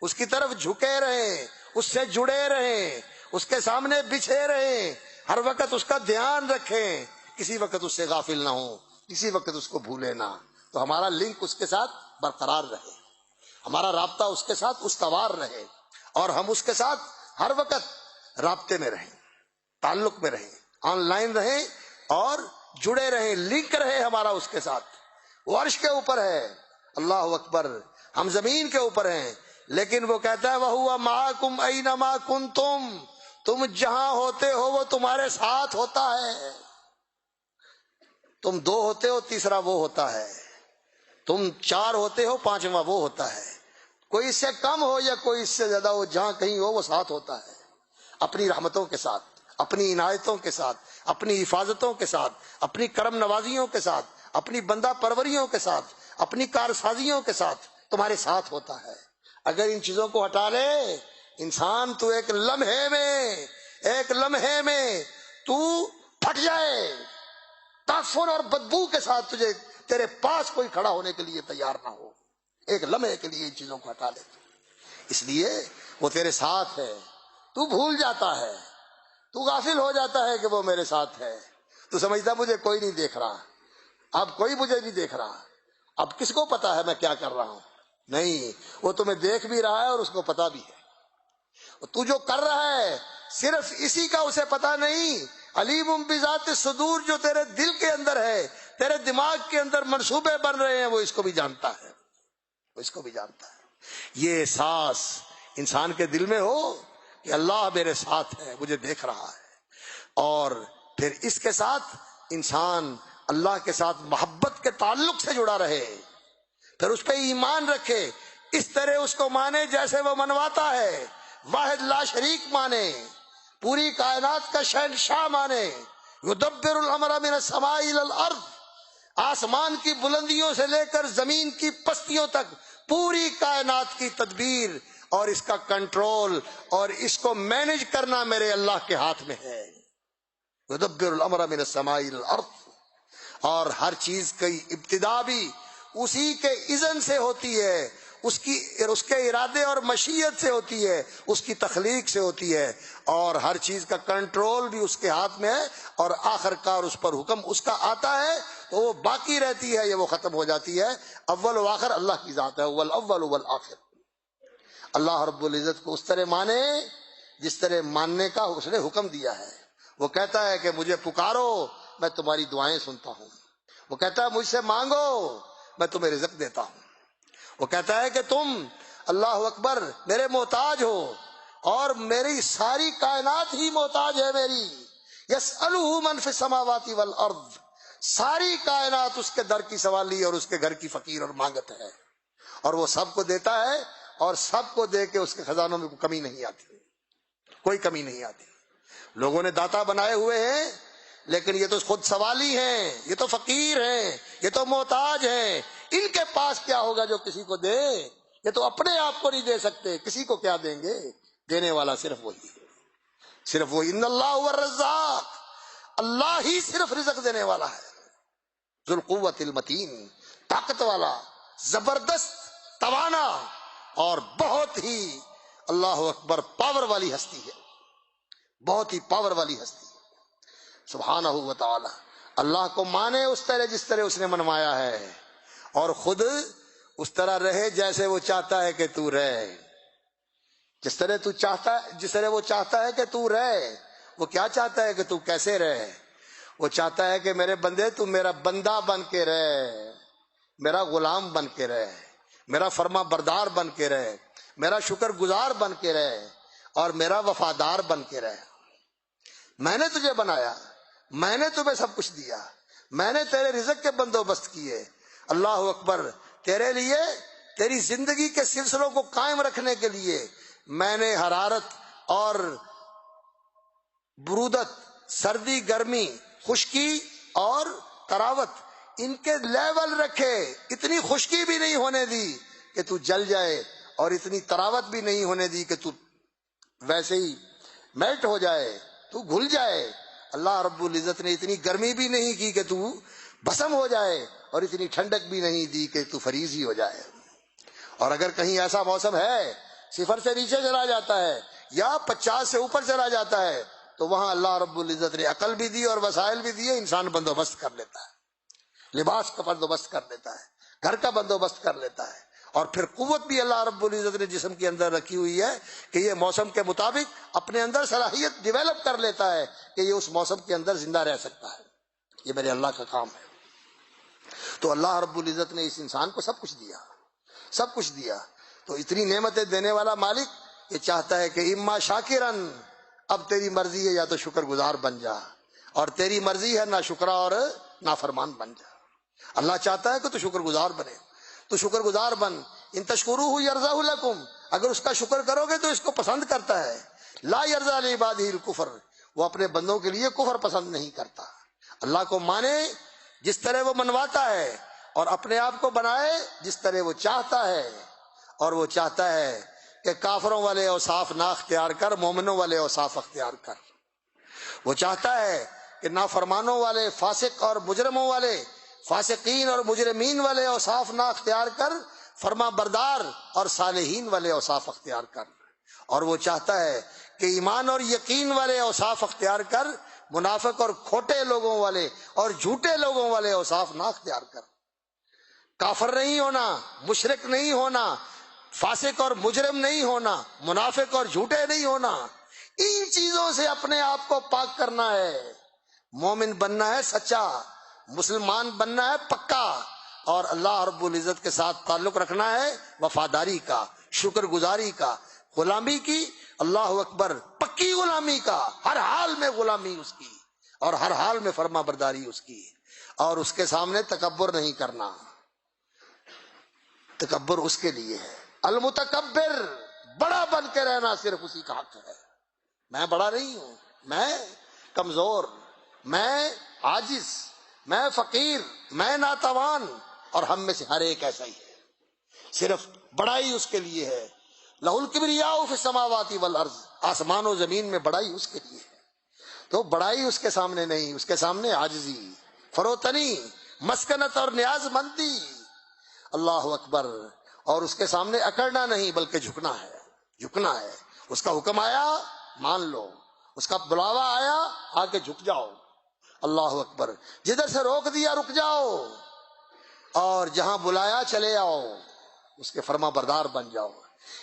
اس کی طرف جھکے رہیں، اس سے جڑے رہیں، اس کے سامنے بچھے رہیں، ہر وقت اس کا دھیان رکھیں، کسی وقت اس سے غافل نہ ہوں، کسی وقت اس کو بھولے نہ، تو ہمارا لنک اس کے ساتھ برقرار رہے، ہمارا رابطہ اس کے ساتھ استوار رہے، اور ہم اس کے ساتھ ہر وقت رابطے میں رہیں، تعلق میں رہیں، آن لائن رہیں اور جڑے رہیں، لنک رہے ہمارا اس کے ساتھ۔ وہ عرش کے اوپر ہے، اللہ اکبر، ہم زمین کے اوپر ہیں، لیکن وہ کہتا ہے وَهُوَ مَعَكُمْ أَيْنَمَا كُنْتُمْ، تم جہاں ہوتے ہو وہ تمہارے ساتھ ہوتا ہے. تم دو ہوتے ہو تیسرا وہ ہوتا ہے، تم چار ہوتے ہو پانچواں وہ ہوتا ہے. کوئی اس سے کم ہو یا کوئی اس سے زیادہ ہو، جہاں کہیں ہو وہ ساتھ ہوتا ہے، اپنی رحمتوں کے ساتھ، اپنی عنایتوں کے ساتھ، اپنی حفاظتوں کے ساتھ، اپنی کرم نوازیوں کے ساتھ، اپنی بندہ پروریوں کے ساتھ، اپنی کارسازیوں کے ساتھ تمہارے ساتھ ہوتا ہے. اگر ان چیزوں کو ہٹا لے انسان تو ایک لمحے میں تو پھٹ جائے، تعفن اور بدبو کے ساتھ تیرے پاس کوئی کھڑا ہونے کے لیے تیار نہ ہو. ایک لمحے کے لیے ان چیزوں کو ہٹا لے. اس لیے وہ تیرے ساتھ ہے، تو بھول جاتا ہے، تو غافل ہو جاتا ہے کہ وہ میرے ساتھ ہے. تو سمجھتا مجھے کوئی نہیں دیکھ رہا، اب کوئی مجھے نہیں دیکھ رہا، اب کس کو پتا ہے میں کیا کر رہا ہوں. نہیں، وہ تمہیں دیکھ بھی رہا ہے اور اس کو پتا بھی ہے. تو جو کر رہا ہے صرف اسی کا اسے پتا نہیں. علیم بذات الصدور، جو تیرے دل کے اندر ہے، تیرے دماغ کے اندر منصوبے بن رہے ہیں، وہ اس کو بھی جانتا ہے، وہ اس کو بھی جانتا ہے. یہ احساس انسان کے دل میں ہو کہ اللہ میرے ساتھ ہے، مجھے دیکھ رہا ہے، اور پھر اس کے ساتھ انسان اللہ کے ساتھ محبت کے تعلق سے جڑا رہے، پھر اس پہ ایمان رکھے، اس طرح اس کو مانے جیسے وہ منواتا ہے، واحد لا شریک مانے، پوری کائنات کا شہنشاہ مانے. یدبر الامر من السماء الى الارض، آسمان کی بلندیوں سے لے کر زمین کی پستیوں تک پوری کائنات کی تدبیر اور اس کا کنٹرول اور اس کو مینج کرنا میرے اللہ کے ہاتھ میں ہے. یدبر الامر من السماء الى الارض، اور ہر چیز کی ابتدا بھی اسی کے اذن سے ہوتی ہے، اس کے ارادے اور مشیت سے ہوتی ہے، اس کی تخلیق سے ہوتی ہے، اور ہر چیز کا کنٹرول بھی اس کے ہاتھ میں ہے، اور آخر کار اس پر حکم اس کا آتا ہے تو وہ باقی رہتی ہے یا وہ ختم ہو جاتی ہے. اول و آخر اللہ کی ذات ہے، والاول والآخر. اللہ رب العزت کو اس طرح مانے جس طرح ماننے کا اس نے حکم دیا ہے. وہ کہتا ہے کہ مجھے پکارو میں تمہاری دعائیں سنتا ہوں. وہ کہتا ہے مجھ سے مانگو میں تمہیں رزق دیتا ہوں. وہ کہتا ہے کہ تم اللہ اکبر میرے محتاج ہو، اور میری ساری کائنات ہی محتاج ہے میری. یسألہ من فی السماوات والارض، ساری کائنات اس کے در کی سوالی اور اس کے گھر کی فقیر اور مانگت ہے، اور وہ سب کو دیتا ہے، اور سب کو دے کے اس کے خزانوں میں کوئی کمی نہیں آتی، کوئی کمی نہیں آتی. لوگوں نے داتا بنائے ہوئے ہیں، لیکن یہ تو خود سوالی ہیں، یہ تو فقیر ہیں، یہ تو محتاج ہیں. ان کے پاس کیا ہوگا جو کسی کو دے؟ یہ تو اپنے آپ کو نہیں دے سکتے، کسی کو کیا دیں گے؟ دینے والا صرف وہی ہے، صرف وہی. ان اللہ هو الرزاق، اللہ ہی صرف رزق دینے والا ہے. ذو القوت المتین، طاقت والا، زبردست، توانا، اور بہت ہی اللہ اکبر پاور والی ہستی ہے، بہت ہی پاور والی ہستی ہے سبحانہ و تعالی. اللہ کو مانے اس طرح جس طرح اس نے منوایا ہے، اور خود اس طرح رہے جیسے وہ چاہتا ہے کہ تو رہے. جس طرح وہ چاہتا ہے کہ تو رہے. وہ کیا چاہتا ہے کہ تو کیسے رہے؟ وہ چاہتا ہے کہ میرے بندے تو میرا بندہ بن کے رہے، میرا غلام بن کے رہے، میرا فرما بردار بن کے رہے، میرا شکر گزار بن کے رہے، اور میرا وفادار بن کے رہے. میں نے تجھے بنایا، میں نے تمہیں سب کچھ دیا، میں نے تیرے رزق کے بندوبست کیے. اللہ اکبر. تیرے لیے تیری زندگی کے سلسلوں کو قائم رکھنے کے لیے میں نے حرارت اور برودت، سردی گرمی، خشکی اور تراوت، ان کے لیول رکھے. اتنی خشکی بھی نہیں ہونے دی کہ تو جل جائے، اور اتنی تراوت بھی نہیں ہونے دی کہ تو ویسے ہی میلٹ ہو جائے، تو گھل جائے. اللہ رب العزت نے اتنی گرمی بھی نہیں کی کہ تو بھسم ہو جائے، اور اتنی ٹھنڈک بھی نہیں دی کہ تو فریز ہی ہو جائے. اور اگر کہیں ایسا موسم ہے صفر سے نیچے چلا جاتا ہے یا 50 سے اوپر چلا جاتا ہے، تو وہاں اللہ رب العزت نے عقل بھی دی اور وسائل بھی دیے، انسان بندوبست کر لیتا ہے، لباس کا بندوبست کر لیتا ہے، گھر کا بندوبست کر لیتا ہے. اور پھر قوت بھی اللہ رب العزت نے جسم کے اندر رکھی ہوئی ہے کہ یہ موسم کے مطابق اپنے اندر صلاحیت ڈیولپ کر لیتا ہے کہ یہ اس موسم کے اندر زندہ رہ سکتا ہے. یہ میرے اللہ کا کام ہے. تو اللہ رب العزت نے اس انسان کو سب کچھ دیا، سب کچھ دیا. تو اتنی نعمتیں دینے والا مالک یہ چاہتا ہے کہ اما شاکرن، اب تیری مرضی ہے یا تو شکر گزار بن جا، اور تیری مرضی ہے نہ شکرا اور نافرمان بن جا۔ اللہ چاہتا ہے کہ تو شکر گزار بنے، تو شکر گزار بن۔ ان تشکروہ یرضہ لکم، اگر اس کا شکر کرو گے تو اس کو پسند کرتا ہے۔ لا یرضى لعبادہ الکفر، وہ اپنے بندوں کے لیے کفر پسند نہیں کرتا۔ اللہ کو مانے جس طرح وہ منواتا ہے، اور اپنے آپ کو بنائے جس طرح وہ چاہتا ہے، اور وہ چاہتا ہے کہ کافروں والے اوصاف نہ اختیار کر، مومنوں والے اوصاف اختیار کر۔ وہ چاہتا ہے کہ نافرمانوں والے، فاسق اور مجرموں والے، فاسقین اور مجرمین والے اوصاف نہ اختیار کر، فرما بردار اور صالحین والے اوصاف اختیار کر۔ اور وہ چاہتا ہے کہ ایمان اور یقین والے اوصاف اختیار کر، منافق اور کھوٹے لوگوں والے اور جھوٹے لوگوں والے اوصاف نہ اختیار کر۔ کافر نہیں ہونا، مشرک نہیں ہونا، فاسق اور مجرم نہیں ہونا، منافق اور جھوٹے نہیں ہونا، ان چیزوں سے اپنے آپ کو پاک کرنا ہے۔ مومن بننا ہے سچا، مسلمان بننا ہے پکا، اور اللہ رب العزت کے ساتھ تعلق رکھنا ہے وفاداری کا، شکر گزاری کا، غلامی کی، اللہ اکبر، پکی غلامی کا، ہر حال میں غلامی اس کی، اور ہر حال میں فرما برداری اس کی، اور اس کے سامنے تکبر نہیں کرنا۔ تکبر اس کے لیے ہے۔ المتکبر، بڑا بن کے رہنا صرف اسی کا حق ہے۔ میں بڑا نہیں ہوں، میں کمزور، میں عاجز، میں فقیر، میں ناتوان، اور ہم میں سے ہر ایک ایسا ہی ہے۔ صرف بڑائی اس کے لیے ہے۔ لہ الکبریاء فی السماوات والارض، آسمان و زمین میں بڑائی اس کے لیے ہے۔ تو بڑائی اس کے سامنے نہیں، اس کے سامنے عاجزی، فروتنی، مسکنت اور نیاز مندی، اللہ اکبر، اور اس کے سامنے اکڑنا نہیں بلکہ جھکنا ہے، جھکنا ہے۔ اس کا حکم آیا مان لو، اس کا بلاوا آیا آ کے جھک جاؤ، اللہ اکبر۔ جدھر سے روک دیا رک جاؤ، اور جہاں بلایا چلے آؤ، اس کے فرما بردار بن جاؤ۔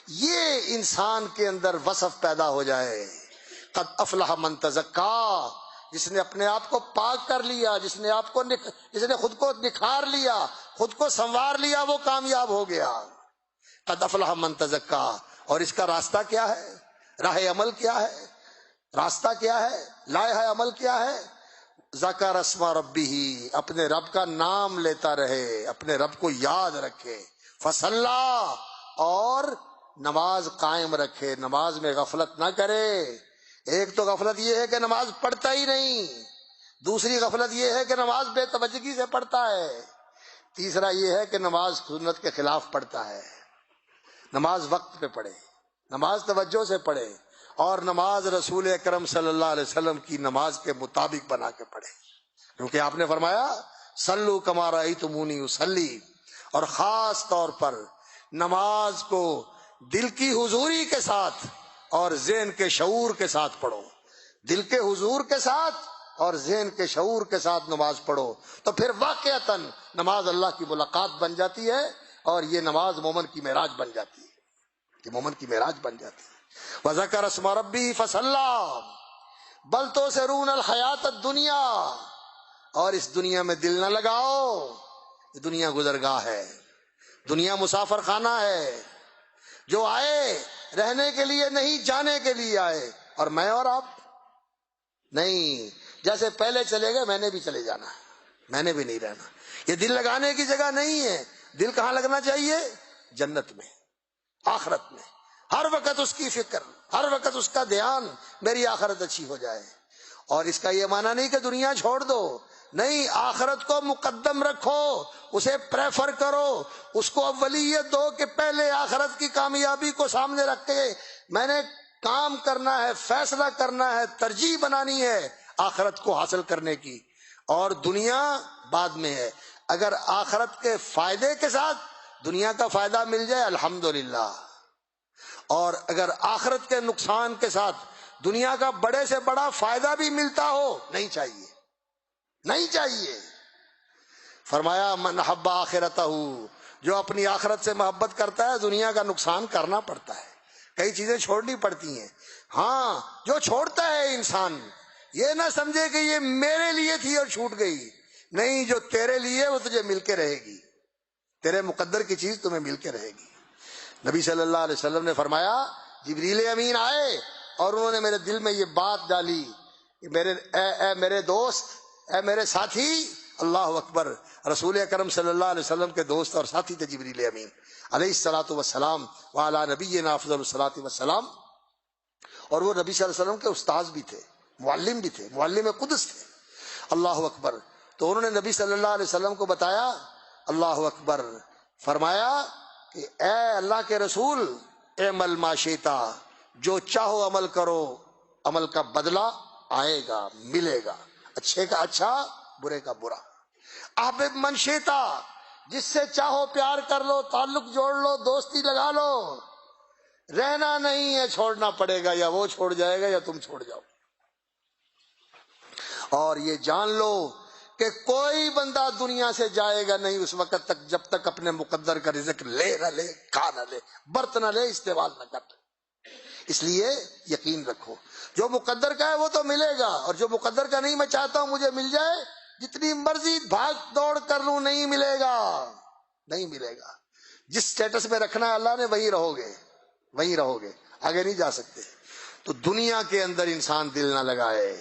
یہ انسان کے اندر وصف پیدا ہو جائے، قد افلح من تزکا، جس نے اپنے آپ کو پاک کر لیا، جس نے خود کو نکھار لیا، خود کو سنوار لیا، وہ کامیاب ہو گیا۔ قد افلح من تزکا، اور اس کا راستہ کیا ہے، راہ عمل کیا ہے، راستہ کیا ہے، لائحہ عمل کیا ہے؟ ذکر اسم ربہ، اپنے رب کا نام لیتا رہے، اپنے رب کو یاد رکھے، فصلی، اور نماز قائم رکھے، نماز میں غفلت نہ کرے۔ ایک تو غفلت یہ ہے کہ نماز پڑھتا ہی نہیں، دوسری غفلت یہ ہے کہ نماز بے توجہی سے پڑھتا ہے، تیسرا یہ ہے کہ نماز سنت کے خلاف پڑھتا ہے۔ نماز وقت پہ پڑھے، نماز توجہ سے پڑھے، اور نماز رسول اکرم صلی اللہ علیہ وسلم کی نماز کے مطابق بنا کے پڑھے، کیونکہ آپ نے فرمایا صلو کما رأیتمونی اصلی، اور خاص طور پر نماز کو دل کی حضوری کے ساتھ اور ذہن کے شعور کے ساتھ پڑھو، دل کے حضور کے ساتھ اور ذہن کے شعور کے ساتھ نماز پڑھو، تو پھر واقعتاً نماز اللہ کی ملاقات بن جاتی ہے، اور یہ نماز مومن کی معراج بن جاتی ہے، یہ مومن کی معراج بن جاتی ہے۔ وَذَكَرَ اسْمَ رَبِّهِ فَصَلَّى بَلْ تُؤْثِرُونَ الْحَيَاةَ الدُّنْيَا، اور اس دنیا میں دل نہ لگاؤ، یہ دنیا گزرگاہ ہے، دنیا مسافر خانہ ہے، جو آئے رہنے کے لیے نہیں جانے کے لیے آئے، اور میں اور آپ نہیں، جیسے پہلے چلے گئے میں نے بھی چلے جانا ہے، میں نے بھی نہیں رہنا۔ یہ دل لگانے کی جگہ نہیں ہے۔ دل کہاں لگنا چاہیے؟ جنت میں، آخرت میں، ہر وقت اس کی فکر، ہر وقت اس کا دھیان، میری آخرت اچھی ہو جائے۔ اور اس کا یہ معنی نہیں کہ دنیا چھوڑ دو، نہیں، آخرت کو مقدم رکھو، اسے پریفر کرو، اس کو اولیت دو کہ پہلے آخرت کی کامیابی کو سامنے رکھ کے میں نے کام کرنا ہے، فیصلہ کرنا ہے، ترجیح بنانی ہے آخرت کو حاصل کرنے کی، اور دنیا بعد میں ہے۔ اگر آخرت کے فائدے کے ساتھ دنیا کا فائدہ مل جائے الحمدللہ، اور اگر آخرت کے نقصان کے ساتھ دنیا کا بڑے سے بڑا فائدہ بھی ملتا ہو، نہیں چاہیے، نہیں چاہیے۔ فرمایا من حب آخرتہ، جو اپنی آخرت سے محبت کرتا ہے دنیا کا نقصان کرنا پڑتا ہے، کئی چیزیں چھوڑنی پڑتی ہیں۔ ہاں، جو چھوڑتا ہے انسان یہ نہ سمجھے کہ یہ میرے لیے تھی اور چھوٹ گئی، نہیں، جو تیرے لیے وہ تجھے مل کے رہے گی، تیرے مقدر کی چیز تمہیں مل کے رہے گی۔ نبی صلی اللہ علیہ وسلم نے فرمایا جبریل امین آئے اور انہوں نے میرے دل میں یہ بات ڈالی کہ اے میرے دوست، اے میرے ساتھی، اللہ اکبر، رسول اکرم صلی اللہ علیہ وسلم کے دوست اور ساتھی تھے جبریل امین علیہ الصلوۃ والسلام وعلی نبینا افضل الصلاۃ والسلام، اور وہ نبی صلی اللہ علیہ وسلم کے استاذ بھی تھے، معلم بھی تھے، معلم قدس تھے، اللہ اکبر۔ تو انہوں نے نبی صلی اللہ علیہ وسلم کو بتایا، اللہ اکبر، فرمایا کہ اے اللہ کے رسول، اعمل ما شئتا، جو چاہو عمل کرو، عمل کا بدلہ آئے گا، ملے گا، اچھے کا اچھا، برے کا برا۔ احبب من شئتا، جس سے چاہو پیار کر لو، تعلق جوڑ لو، دوستی لگا لو، رہنا نہیں ہے، چھوڑنا پڑے گا، یا وہ چھوڑ جائے گا یا تم چھوڑ جاؤ۔ اور یہ جان لو کہ کوئی بندہ دنیا سے جائے گا نہیں اس وقت تک جب تک اپنے مقدر کا رزق لے نہ لے، کھا نہ لے، برت نہ لے، استعمال نہ کر لے۔ اس لیے یقین رکھو جو مقدر کا ہے وہ تو ملے گا، اور جو مقدر کا نہیں، میں چاہتا ہوں مجھے مل جائے، جتنی مرضی بھاگ دوڑ کر لوں، نہیں ملے گا، نہیں ملے گا۔ جس سٹیٹس میں رکھنا ہے اللہ نے وہیں رہو گے، وہیں رہو گے، آگے نہیں جا سکتے۔ تو دنیا کے اندر انسان دل نہ لگائے،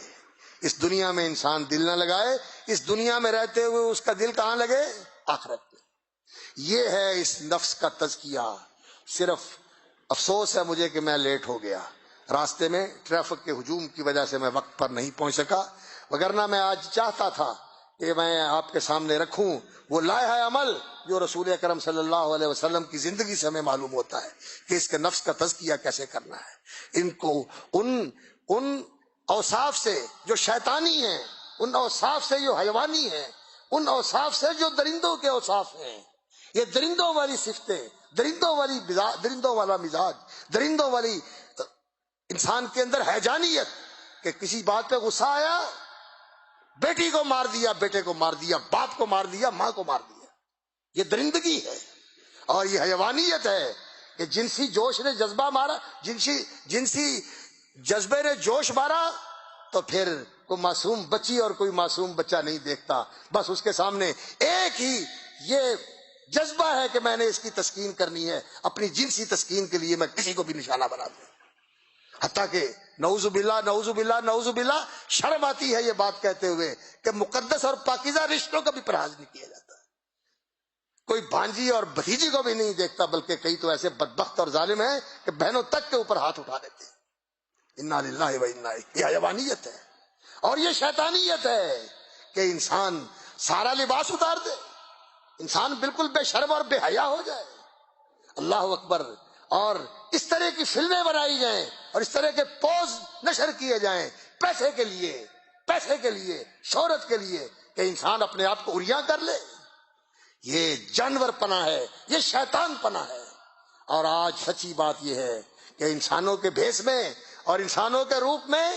اس دنیا میں انسان دل نہ لگائے، اس دنیا میں رہتے ہوئے اس کا دل کہاں لگے؟ آخرت میں۔ یہ ہے اس نفس کا تزکیہ۔ صرف افسوس ہے مجھے کہ میں لیٹ ہو گیا، راستے میں ٹریفک کے ہجوم کی وجہ سے میں وقت پر نہیں پہنچ سکا، وگرنہ میں آج چاہتا تھا کہ میں آپ کے سامنے رکھوں وہ لائحہ عمل جو رسول اکرم صلی اللہ علیہ وسلم کی زندگی سے ہمیں معلوم ہوتا ہے کہ اس کے نفس کا تزکیہ کیسے کرنا ہے، ان کو ان اوصاف سے جو شیطانی ہیں، ان اوصاف سے جو حیوانی ہیں، ان اوصاف سے جو درندوں کے اوصاف ہیں، یہ درندوں والی صفتیں، درندوں والا مزاج، درندوں والی انسان کے اندر حیجانیت، کہ کسی بات پہ غصہ آیا، بیٹی کو مار دیا، بیٹے کو مار دیا، باپ کو مار دیا، ماں کو مار دیا، یہ درندگی ہے۔ اور یہ حیوانیت ہے کہ جنسی جوش نے جذبہ مارا، جنسی جذبے نے جوش مارا، تو پھر کوئی معصوم بچی اور کوئی معصوم بچہ نہیں دیکھتا، بس اس کے سامنے ایک ہی یہ جذبہ ہے کہ میں نے اس کی تسکین کرنی ہے، اپنی جنسی تسکین کے لیے میں کسی کو بھی نشانہ بنا دوں، حتیٰ کہ نعوذ باللہ نعوذ باللہ نعوذ باللہ شرم آتی ہے یہ بات کہتے ہوئے کہ مقدس اور پاکیزہ رشتوں کا بھی پرہیز نہیں کیا جاتا، کوئی بھانجی اور بھتیجی کو بھی نہیں دیکھتا، بلکہ کئی تو ایسے بدبخت اور ظالم ہیں کہ بہنوں تک کے اوپر ہاتھ اٹھا دیتے ہیں۔ انا للہ و انا الیہ، یہ حیوانیت ہے اور یہ شیطانیت ہے کہ انسان سارا لباس اتار دے، انسان بالکل بے شرم اور بے حیا ہو جائے، اللہ اکبر، اور اس طرح کی فلمیں بنائی جائیں اور اس طرح کے پوز نشر کیے جائیں پیسے کے لیے، شہرت کے لیے، کہ انسان اپنے آپ کو عریاں کر لے۔ یہ جانور پنا ہے، یہ شیطان پنا ہے۔ اور آج سچی بات یہ ہے کہ انسانوں کے بھیس میں اور انسانوں کے روپ میں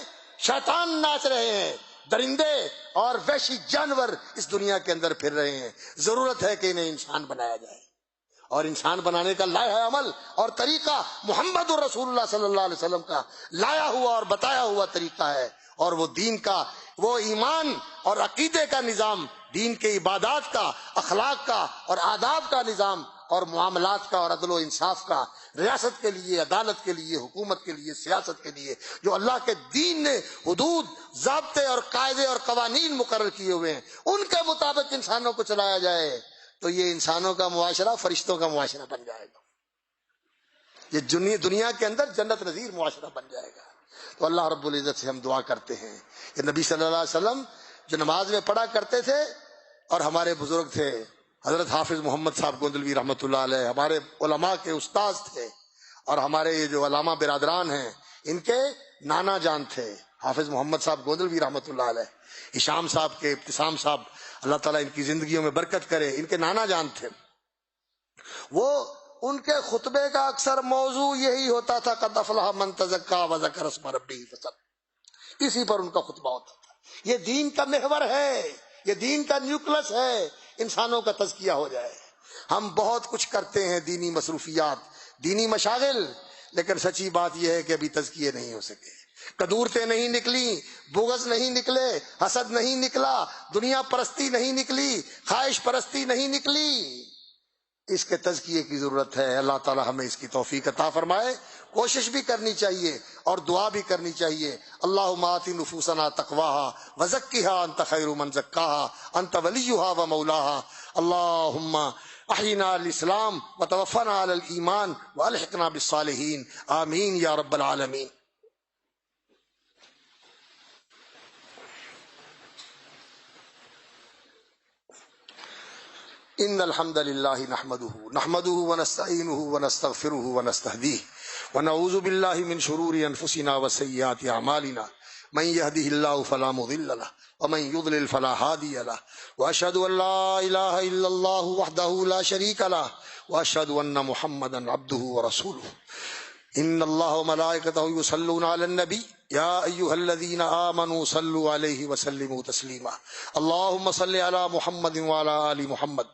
شیطان ناچ رہے ہیں، درندے اور وحشی جانور اس دنیا کے اندر پھر رہے ہیں۔ ضرورت ہے کہ انہیں انسان بنایا جائے، اور انسان بنانے کا لائحہ عمل اور طریقہ محمد الرسول اللہ صلی اللہ علیہ وسلم کا لایا ہوا اور بتایا ہوا طریقہ ہے، اور وہ دین کا، وہ ایمان اور عقیدے کا نظام، دین کے عبادات کا، اخلاق کا اور آداب کا نظام، اور معاملات کا اور عدل و انصاف کا، ریاست کے لیے، عدالت کے لیے، حکومت کے لیے، سیاست کے لیے، جو اللہ کے دین نے حدود، ضابطے اور قاعدے اور قوانین مقرر کیے ہوئے ہیں، ان کے مطابق انسانوں کو چلایا جائے تو یہ انسانوں کا معاشرہ فرشتوں کا معاشرہ بن جائے گا، یہ دنیا کے اندر جنت نظیر معاشرہ بن جائے گا۔ تو اللہ رب العزت سے ہم دعا کرتے ہیں کہ نبی صلی اللہ علیہ وسلم جو نماز میں پڑھا کرتے تھے، اور ہمارے بزرگ تھے حضرت حافظ محمد صاحب گوندلوی رحمۃ اللہ علیہ، ہمارے علماء کے استاذ تھے، اور ہمارے یہ جو علامہ برادران ہیں ان کے نانا جان تھے حافظ محمد صاحب گوندلوی رحمۃ اللہ علیہ، ہشام صاحب کے، ابتسام صاحب، اللہ تعالیٰ ان کی زندگیوں میں برکت کرے، ان کے نانا جان تھے۔ وہ ان کے خطبے کا اکثر موضوع یہی ہوتا تھا، قد افلح من تزکا وذکر اسم ربہ فصلی، اسی پر ان کا خطبہ ہوتا تھا۔ یہ دین کا محور ہے، یہ دین کا نیوکلس ہے، انسانوں کا تزکیہ ہو جائے۔ ہم بہت کچھ کرتے ہیں، دینی مصروفیات، دینی مشاغل، لیکن سچی بات یہ ہے کہ ابھی تزکیے نہیں ہو سکے، قدورتیں نہیں نکلی، بغض نہیں نکلے، حسد نہیں نکلا، دنیا پرستی نہیں نکلی، خواہش پرستی نہیں نکلی۔ اس کے تزکیے کی ضرورت ہے. اللہ تعالی ہمیں اس کی توفیق عطا فرمائے. کوشش بھی کرنی چاہیے اور دعا بھی کرنی چاہیے. اللہم آت نفوسنا تقواها وزکھها انت خیر من زکاها انت ولیها ومولاها. اللہم احینا الاسلام وتوفنا علی الایمان والحقنا بالصالحین. آمین یا رب العالمین. ان الحمد للہ نحمده ونستعینه ونستغفره ونستهدیه ونعوذ باللہ من شرور انفسنا وسیئات اعمالنا من يهده الله فلا مضل له ومن يضلل فلا هادي له واشهد ان لا اله الا الله وحده لا شريك له واشهد ان محمدا عبده ورسوله. ان الله وملائكته يصلون على النبي يا ايها الذين امنوا صلوا عليه وسلموا تسليما. اللهم صل على محمد وعلى ال محمد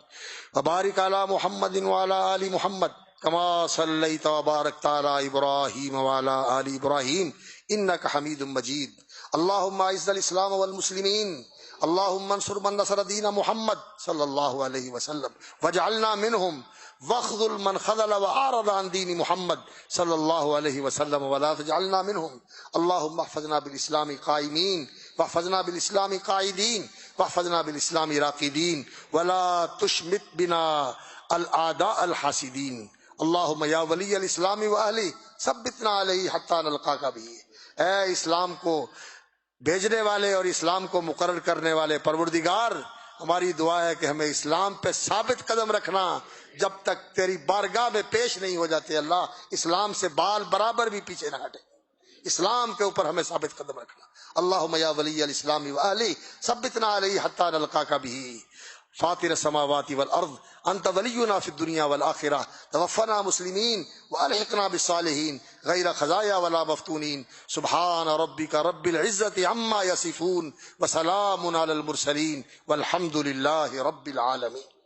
وبارك على محمد وعلى ال محمد كما صليت وباركت على ابراهيم وعلى ال ابراهيم انك حميد مجيد. اللهم اعز الاسلام والمسلمين. اللهم انصر من نصر دين محمد صلى الله عليه وسلم واجعلنا منهم واخذل من خذل وأعرض عن دين محمد صلى الله عليه وسلم ولا تجعلنا منهم. اللهم احفظنا بالإسلام قائمين واحفظنا بالإسلام قاعدين واحفظنا بالإسلام راقدين ولا تشمت بنا الأعداء الحاسدين. اللهم يا ولي الإسلام وأهله ثبتنا عليه حتى نلقاك به. اے اسلام کو بھیجنے والے اور اسلام کو مقرر کرنے والے پروردگار، ہماری دعا ہے کہ ہمیں اسلام پہ ثابت قدم رکھنا جب تک تیری بارگاہ میں پیش نہیں ہو جاتے. اللہ اسلام سے بال برابر بھی پیچھے نہ ہٹے، اسلام کے اوپر ہمیں ثابت قدم رکھنا. اللہم یا ولی الاسلام وآلہ ثبتنا علیہ حتی نلقاک بہ. فاطر السماوات والارض انت ولینا فی الدنیا والآخرہ توفنا مسلمین والحقنا بالصالحین غیر خزایا ولا مفتونین. سبحان ربک رب العزت عما یصفون وسلام علی المرسلین والحمد للہ رب العالمین.